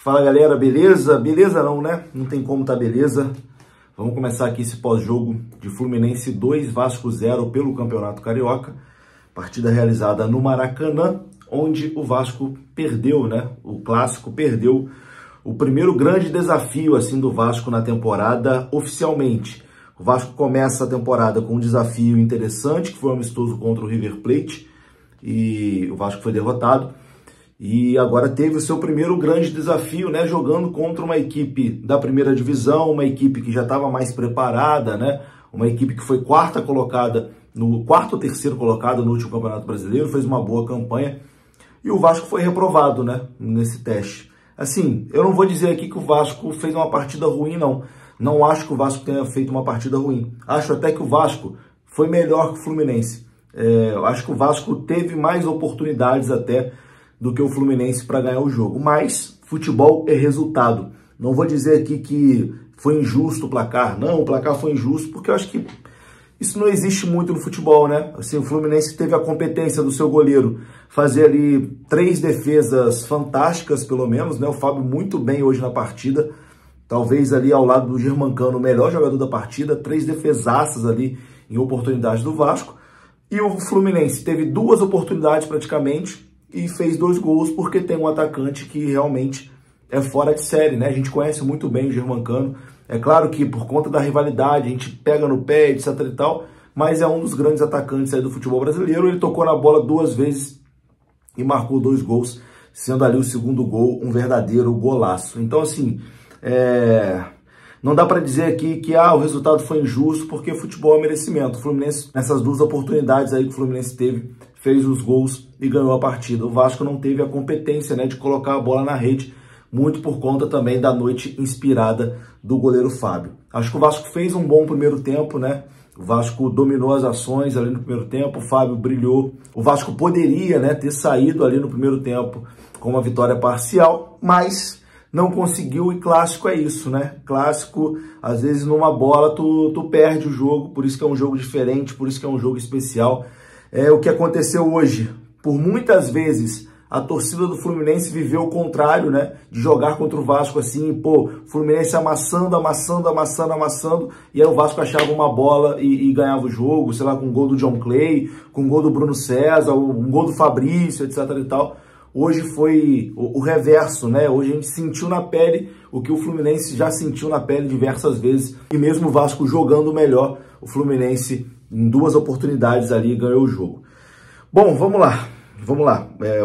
Fala galera, beleza? Beleza não, né? Não tem como tá beleza. Vamos começar aqui esse pós-jogo de Fluminense 2, Vasco 0 pelo Campeonato Carioca. Partida realizada no Maracanã, onde o Vasco perdeu, né? O clássico perdeu o primeiro grande desafio assim do Vasco na temporada oficialmente. O Vasco começa a temporada com um desafio interessante, que foi um amistoso contra o River Plate, e o Vasco foi derrotado. E agora teve o seu primeiro grande desafio, né, jogando contra uma equipe da primeira divisão, uma equipe que já estava mais preparada, né, uma equipe que foi quarta ou terceiro colocado no último Campeonato Brasileiro, fez uma boa campanha, e o Vasco foi reprovado, né, nesse teste. Assim, eu não vou dizer aqui que o Vasco fez uma partida ruim, não. Não acho que o Vasco tenha feito uma partida ruim. Acho até que o Vasco foi melhor que o Fluminense. Eu acho que o Vasco teve mais oportunidades até do que o Fluminense para ganhar o jogo. Mas futebol é resultado. Não vou dizer aqui que foi injusto o placar. Não, o placar foi injusto, porque eu acho que isso não existe muito no futebol, né? Assim, o Fluminense teve a competência do seu goleiro fazer ali 3 defesas fantásticas, pelo menos, né? O Fábio muito bem hoje na partida. Talvez ali ao lado do Germancano, o melhor jogador da partida. 3 defesaças ali em oportunidades do Vasco. E o Fluminense teve 2 oportunidades praticamente e fez 2 gols porque tem um atacante que realmente é fora de série, né? A gente conhece muito bem o Germancano. É claro que por conta da rivalidade a gente pega no pé, etc e tal, mas é um dos grandes atacantes aí do futebol brasileiro. Ele tocou na bola 2 vezes e marcou 2 gols, sendo ali o segundo gol um verdadeiro golaço. Então, assim, não dá para dizer aqui que o resultado foi injusto, porque futebol é merecimento. O Fluminense, nessas 2 oportunidades aí que o Fluminense teve, fez os gols e ganhou a partida. O Vasco não teve a competência, né, de colocar a bola na rede, muito por conta também da noite inspirada do goleiro Fábio. Acho que o Vasco fez um bom primeiro tempo, né? O Vasco dominou as ações ali no primeiro tempo, o Fábio brilhou. O Vasco poderia, né, ter saído ali no primeiro tempo com uma vitória parcial, mas não conseguiu, e clássico é isso, né? Clássico, às vezes numa bola tu perde o jogo, por isso que é um jogo diferente, por isso que é um jogo especial. É o que aconteceu hoje. Por muitas vezes a torcida do Fluminense viveu o contrário, né? De jogar contra o Vasco assim, pô, Fluminense amassando, e aí o Vasco achava uma bola e ganhava o jogo, sei lá, com um gol do John Clay, com um gol do Bruno César, um gol do Fabrício, etc e tal. Hoje foi o reverso, né? Hoje a gente sentiu na pele o que o Fluminense já sentiu na pele diversas vezes. E mesmo o Vasco jogando melhor, o Fluminense, em 2 oportunidades ali, ganhou o jogo. Bom, vamos lá.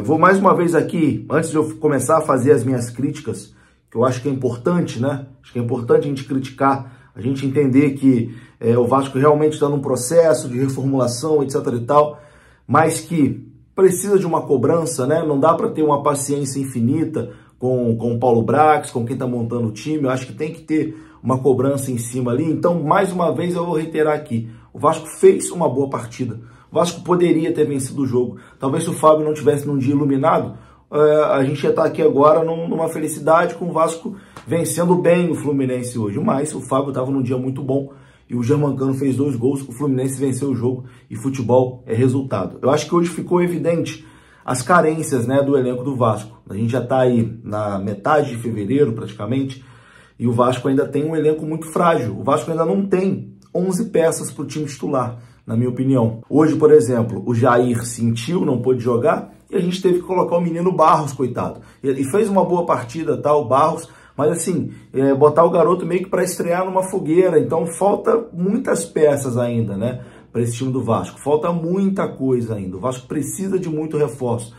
Vou mais uma vez aqui, antes de eu começar a fazer as minhas críticas, que eu acho que é importante, né? Acho que é importante a gente criticar, a gente entender que o Vasco realmente está num processo de reformulação, etc e tal, mas que precisa de uma cobrança, né? Não dá para ter uma paciência infinita com o Paulo Brax, com quem está montando o time. Eu acho que tem que ter uma cobrança em cima ali. Então, mais uma vez, eu vou reiterar aqui. O Vasco fez uma boa partida. O Vasco poderia ter vencido o jogo. Talvez se o Fábio não tivesse num dia iluminado, a gente ia estar aqui agora numa felicidade com o Vasco vencendo bem o Fluminense hoje. Mas o Fábio estava num dia muito bom. E o Germancano fez 2 gols, o Fluminense venceu o jogo e futebol é resultado. Eu acho que hoje ficou evidente as carências, né, do elenco do Vasco. A gente já está aí na metade de fevereiro praticamente e o Vasco ainda tem um elenco muito frágil. O Vasco ainda não tem 11 peças para o time titular, na minha opinião. Hoje, por exemplo, o Jair sentiu, não pôde jogar e a gente teve que colocar o menino Barros, coitado. E fez uma boa partida, tá, o Barros. Mas assim, botar o garoto meio que para estrear numa fogueira. Então falta muitas peças ainda, né, para esse time do Vasco. Falta muita coisa ainda. O Vasco precisa de muito reforço.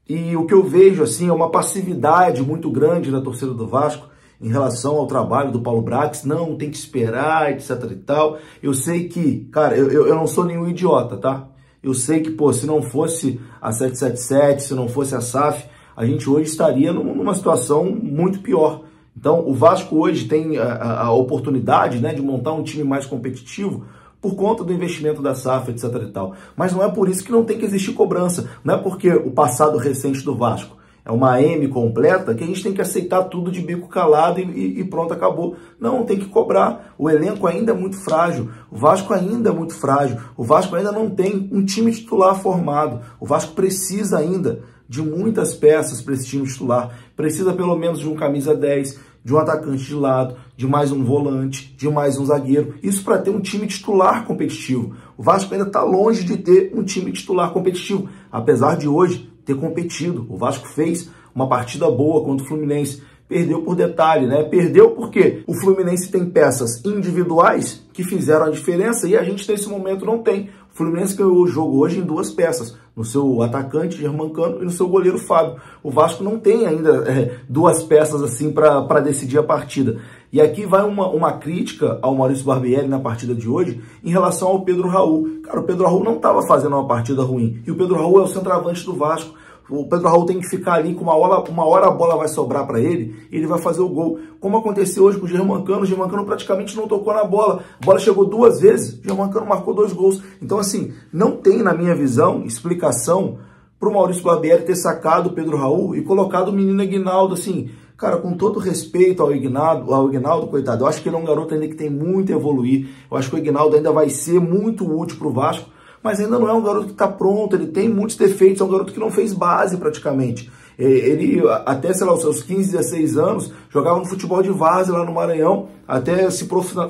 E o que eu vejo assim é uma passividade muito grande da torcida do Vasco em relação ao trabalho do Paulo Brax. Não, tem que esperar, etc e tal. Eu sei que, cara, eu não sou nenhum idiota, tá? Eu sei que, pô, se não fosse a 777, se não fosse a SAF, a gente hoje estaria numa situação muito pior. Então, o Vasco hoje tem a oportunidade, né, de montar um time mais competitivo por conta do investimento da SAF, etc e tal. Mas não é por isso que não tem que existir cobrança. Não é porque o passado recente do Vasco é uma M completa que a gente tem que aceitar tudo de bico calado e pronto, acabou. Não, tem que cobrar. O elenco ainda é muito frágil. O Vasco ainda é muito frágil. O Vasco ainda não tem um time titular formado. O Vasco precisa ainda de muitas peças para esse time titular. Precisa pelo menos de um camisa 10, de um atacante de lado, de mais um volante, de mais um zagueiro. Isso para ter um time titular competitivo. O Vasco ainda está longe de ter um time titular competitivo, apesar de hoje ter competido. O Vasco fez uma partida boa contra o Fluminense. Perdeu por detalhe, né? Perdeu porque o Fluminense tem peças individuais que fizeram a diferença e a gente nesse momento não tem. O Fluminense ganhou o jogo hoje em duas peças, no seu atacante Germancano e no seu goleiro Fábio. O Vasco não tem ainda duas peças assim para decidir a partida. E aqui vai uma crítica ao Maurício Barbieri na partida de hoje em relação ao Pedro Raul. Cara, o Pedro Raul não estava fazendo uma partida ruim. E o Pedro Raul é o centroavante do Vasco. O Pedro Raul tem que ficar ali, com uma hora a bola vai sobrar para ele e ele vai fazer o gol. Como aconteceu hoje com o Germancano praticamente não tocou na bola. A bola chegou duas vezes, o Germancano marcou 2 gols. Então, assim, não tem, na minha visão, explicação para o Maurício Barbieri ter sacado o Pedro Raul e colocado o menino Aguinaldo, assim. Cara, com todo respeito ao Aguinaldo, coitado, eu acho que ele é um garoto ainda que tem muito a evoluir. Eu acho que o Aguinaldo ainda vai ser muito útil para o Vasco, mas ainda não é um garoto que está pronto, ele tem muitos defeitos, é um garoto que não fez base praticamente. Ele, até, sei lá, os seus 15, 16 anos, jogava no futebol de várzea lá no Maranhão, até se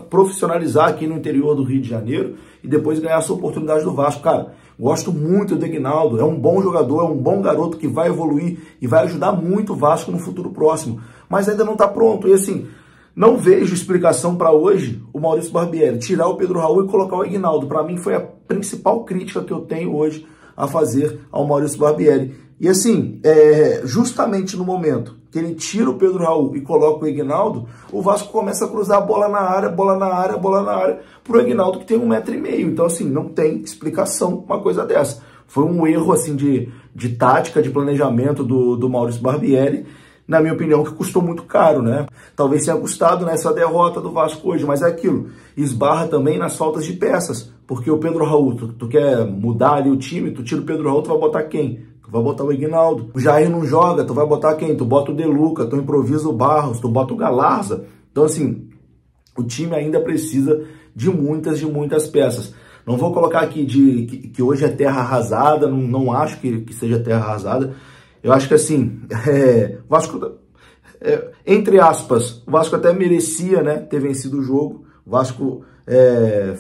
profissionalizar aqui no interior do Rio de Janeiro e depois ganhar a sua oportunidade do Vasco. Cara, gosto muito do Aguinaldo, é um bom jogador, é um bom garoto que vai evoluir e vai ajudar muito o Vasco no futuro próximo, mas ainda não está pronto. E assim, não vejo explicação para hoje o Maurício Barbieri tirar o Pedro Raul e colocar o Aguinaldo. Para mim foi a principal crítica que eu tenho hoje a fazer ao Maurício Barbieri. E assim, justamente no momento que ele tira o Pedro Raul e coloca o Aguinaldo, o Vasco começa a cruzar a bola na área, pro Aguinaldo que tem 1,5 m. Então assim, não tem explicação uma coisa dessa. Foi um erro assim de tática, de planejamento do Maurício Barbieri, na minha opinião, que custou muito caro, né? Talvez tenha custado nessa derrota do Vasco hoje, mas é aquilo. Esbarra também nas faltas de peças, porque o Pedro Raul, tu quer mudar ali o time, tu tira o Pedro Raul, tu vai botar quem? Tu vai botar o Aguinaldo. O Jair não joga, tu vai botar quem? Tu bota o De Luca, tu improvisa o Barros, tu bota o Galarza. Então, assim, o time ainda precisa de muitas peças. Não vou colocar aqui que hoje é terra arrasada, não acho que seja terra arrasada. Eu acho que assim, Vasco, entre aspas, o Vasco até merecia, né, ter vencido o jogo. O Vasco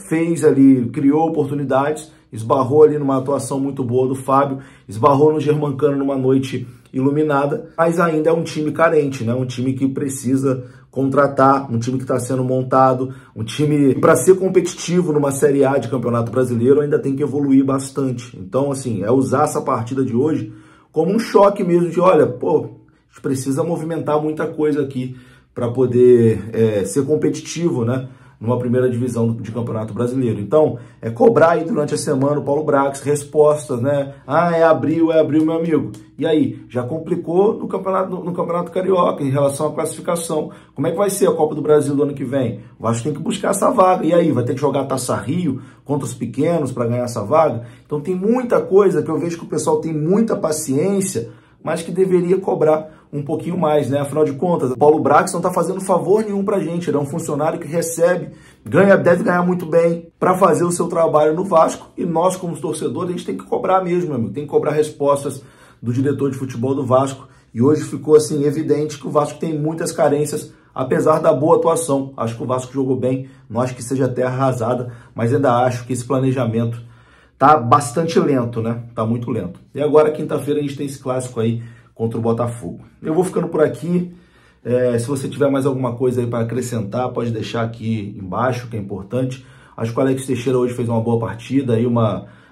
fez ali, criou oportunidades, esbarrou ali numa atuação muito boa do Fábio, esbarrou no Germancano numa noite iluminada, mas ainda é um time carente, né? Um time que precisa contratar, um time que está sendo montado, um time para ser competitivo numa Série A de Campeonato Brasileiro ainda tem que evoluir bastante. Então, assim, usar essa partida de hoje como um choque mesmo de, olha, pô, a gente precisa movimentar muita coisa aqui para poder ser competitivo, né, numa primeira divisão de Campeonato Brasileiro. Então, cobrar aí durante a semana o Paulo Brax, respostas, né, é abril, meu amigo. E aí, já complicou no Campeonato Carioca em relação à classificação. Como é que vai ser a Copa do Brasil do ano que vem? O Vasco tem que buscar essa vaga. E aí, vai ter que jogar a Taça Rio contra os pequenos para ganhar essa vaga? Então tem muita coisa que eu vejo que o pessoal tem muita paciência, mas que deveria cobrar um pouquinho mais, né? Afinal de contas, o Paulo Brax não está fazendo favor nenhum pra gente. Ele é um funcionário que recebe, deve ganhar muito bem para fazer o seu trabalho no Vasco. E nós, como torcedores, a gente tem que cobrar mesmo, meu amigo. Tem que cobrar respostas do diretor de futebol do Vasco. E hoje ficou assim evidente que o Vasco tem muitas carências, apesar da boa atuação. Acho que o Vasco jogou bem, não acho que seja terra arrasada, mas ainda acho que esse planejamento tá bastante lento, né? Tá muito lento. E agora, quinta-feira, a gente tem esse clássico aí contra o Botafogo. Eu vou ficando por aqui. Se você tiver mais alguma coisa aí para acrescentar, pode deixar aqui embaixo, que é importante. Acho que o Alex Teixeira hoje fez uma boa partida, aí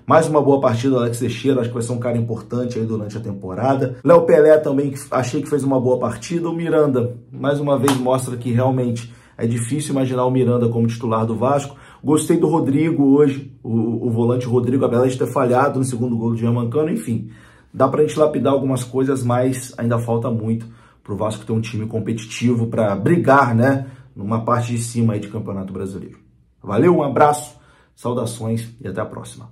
mais uma boa partida do Alex Teixeira, acho que vai ser um cara importante aí durante a temporada. Léo Pelé também, achei que fez uma boa partida. O Miranda, mais uma vez, mostra que realmente é difícil imaginar o Miranda como titular do Vasco. Gostei do Rodrigo hoje, o volante Rodrigo, apesar de ter falhado no segundo gol do Germancano, enfim. Dá pra gente lapidar algumas coisas, mas ainda falta muito pro Vasco ter um time competitivo para brigar, né, numa parte de cima aí de Campeonato Brasileiro. Valeu, um abraço, saudações e até a próxima.